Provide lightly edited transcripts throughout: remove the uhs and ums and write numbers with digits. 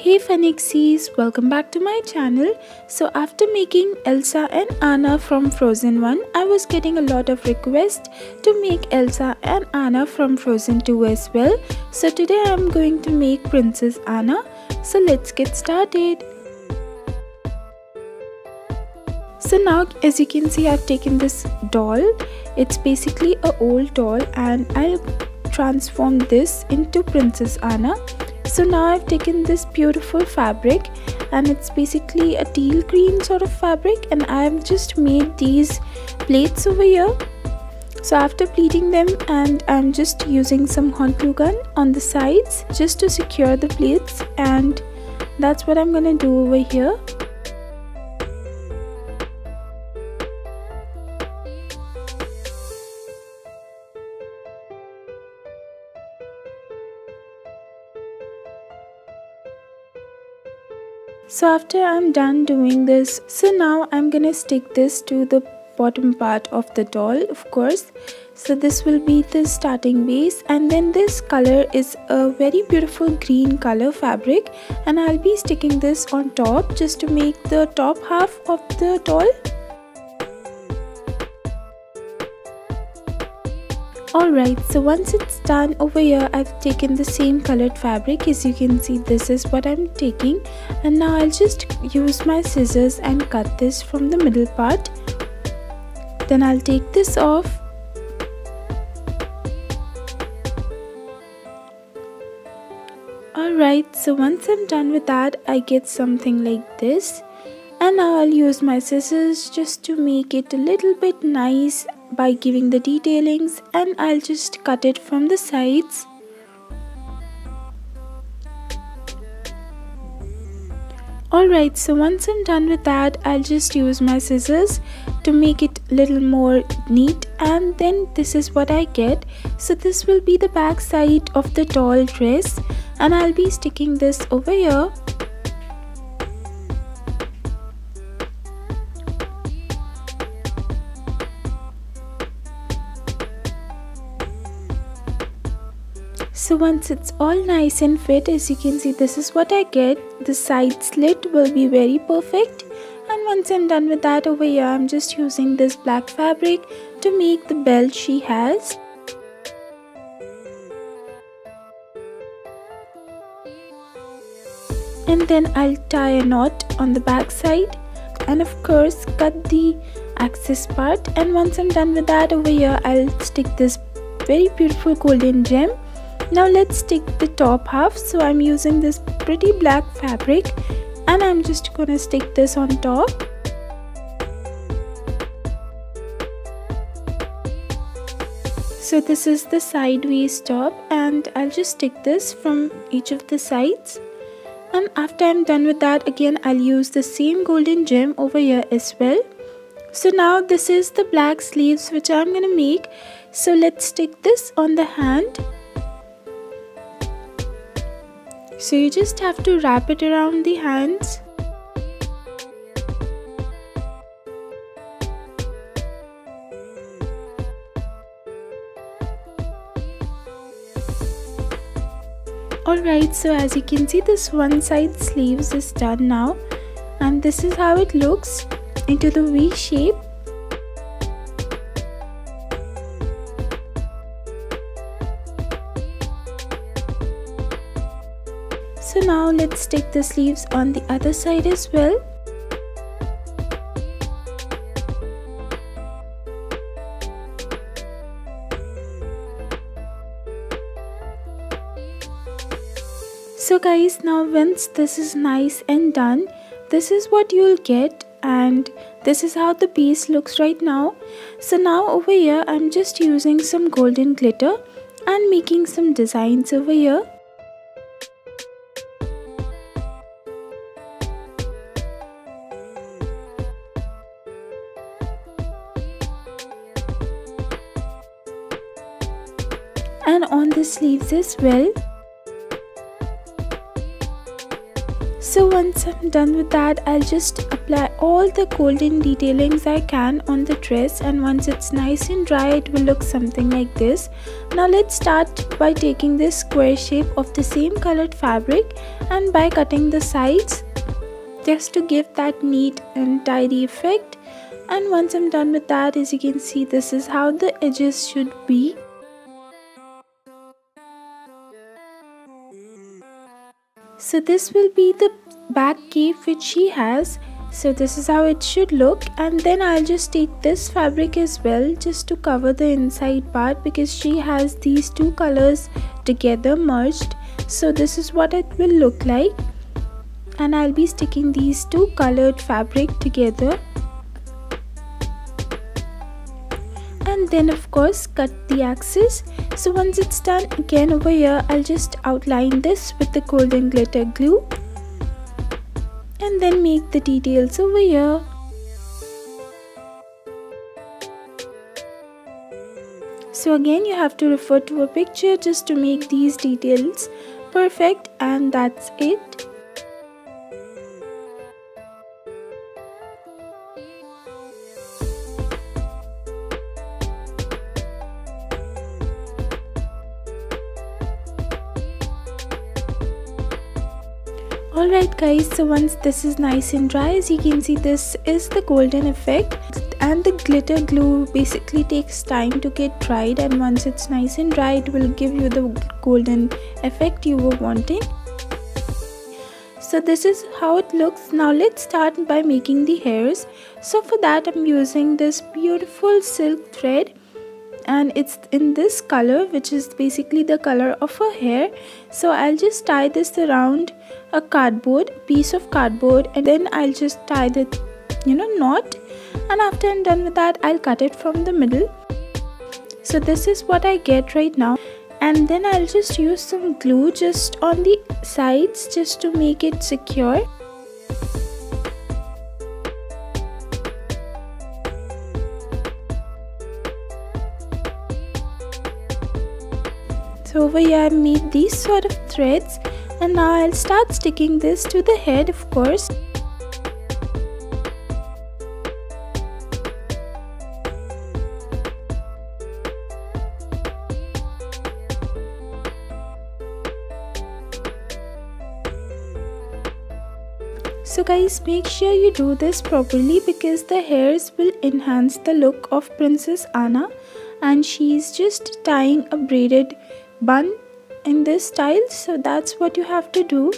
Hey FunXies, welcome back to my channel. So after making Elsa and Anna from Frozen 1, I was getting a lot of requests to make Elsa and Anna from Frozen 2 as well. So today I am going to make Princess Anna. So let's get started. So now as you can see, I've taken this doll. It's basically an old doll and I'll transform this into Princess Anna. So now I've taken this beautiful fabric and it's basically a teal green sort of fabric, and I've just made these plates over here. So after pleating them, and I'm just using some hot glue gun on the sides just to secure the plates, and that's what I'm gonna do over here. So after I'm done doing this, so now I'm gonna stick this to the bottom part of the doll, of course. So this will be the starting base, and then this color is a very beautiful green color fabric, and I'll be sticking this on top just to make the top half of the doll. Alright, so once it's done over here, I've taken the same colored fabric. As you can see, this is what I'm taking, and now I'll just use my scissors and cut this from the middle part. Then I'll take this off. Alright, so once I'm done with that, I get something like this, and now I'll use my scissors just to make it a little bit nice by giving the detailings, and I'll just cut it from the sides. Alright, so once I'm done with that, I'll just use my scissors to make it a little more neat, and then this is what I get. So this will be the back side of the doll dress, and I'll be sticking this over here. So once it's all nice and fit, as you can see, this is what I get. The side slit will be very perfect, and once I'm done with that over here, I'm just using this black fabric to make the belt she has. And then I'll tie a knot on the back side, and of course cut the access part. And once I'm done with that over here, I'll stick this very beautiful golden gem. Now let's stick the top half. So I'm using this pretty black fabric, and I'm just gonna stick this on top. So this is the sideways top, and I'll just stick this from each of the sides. And after I'm done with that, again I'll use the same golden gem over here as well. So now this is the black sleeves which I'm gonna make. So let's stick this on the hand. So you just have to wrap it around the hands. Alright, so as you can see, this one side sleeves is done now, and this is how it looks into the V shape. So now let's stick the sleeves on the other side as well. So guys, now once this is nice and done, this is what you'll get, and this is how the piece looks right now. So now over here, I'm just using some golden glitter and making some designs over here. And on the sleeves as well. So once I'm done with that, I'll just apply all the golden detailings I can on the dress, and once it's nice and dry, it will look something like this. Now let's start by taking this square shape of the same colored fabric and by cutting the sides just to give that neat and tidy effect. And once I'm done with that, as you can see, this is how the edges should be. So this will be the back cape which she has. So this is how it should look, and then I'll just take this fabric as well just to cover the inside part, because she has these two colors together merged. So this is what it will look like, and I'll be sticking these two colored fabric together. And then of course cut the axis. So once it's done, again over here I'll just outline this with the golden glitter glue and then make the details over here. So again you have to refer to a picture just to make these details perfect, and that's it. Alright guys, so once this is nice and dry, as you can see, this is the golden effect, and the glitter glue basically takes time to get dried, and once it's nice and dry, it will give you the golden effect you were wanting. So this is how it looks. Now let's start by making the hairs. So for that I'm using this beautiful silk thread, and it's in this color, which is basically the color of her hair. So I'll just tie this around a piece of cardboard, and then I'll just tie the knot, and after I'm done with that, I'll cut it from the middle. So this is what I get right now, and then I'll just use some glue just on the sides just to make it secure. So over here I made these sort of threads, and now I'll start sticking this to the head, of course. So guys, make sure you do this properly, because the hairs will enhance the look of Princess Anna, and she's just tying a braided bun in this style, so that's what you have to do.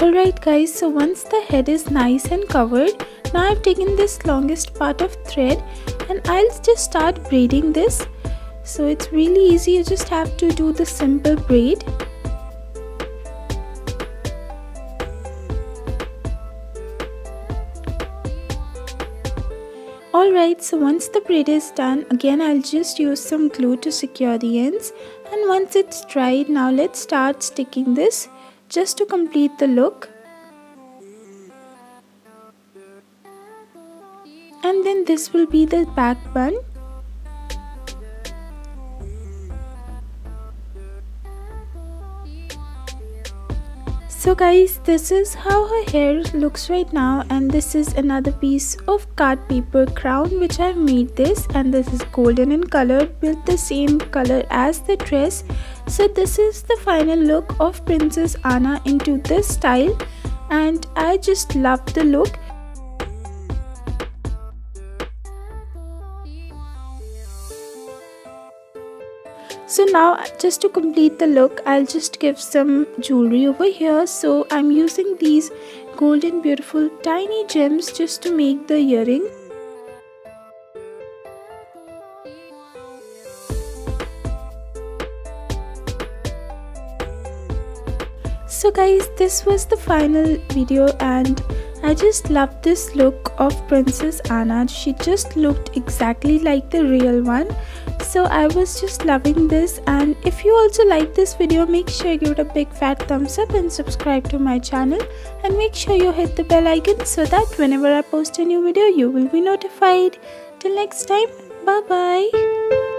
Alright guys, so once the head is nice and covered, now I've taken this longest part of thread and I'll just start braiding this. So it's really easy, you just have to do the simple braid. Alright, so once the braid is done, again I'll just use some glue to secure the ends, and once it's dried, now let's start sticking this just to complete the look. And then this will be the back bun. So guys, this is how her hair looks right now, and this is another piece of card paper crown which I've made this, and this is golden in color with the same color as the dress. So this is the final look of Princess Anna into this style, and I just love the look. So now just to complete the look, I'll just give some jewelry over here. So I'm using these golden beautiful tiny gems just to make the earring. So guys, this was the final video, and I just love this look of Princess Anna. She just looked exactly like the real one. So I was just loving this, and if you also like this video, make sure you give it a big fat thumbs up and subscribe to my channel, and make sure you hit the bell icon so that whenever I post a new video you will be notified. Till next time, bye bye.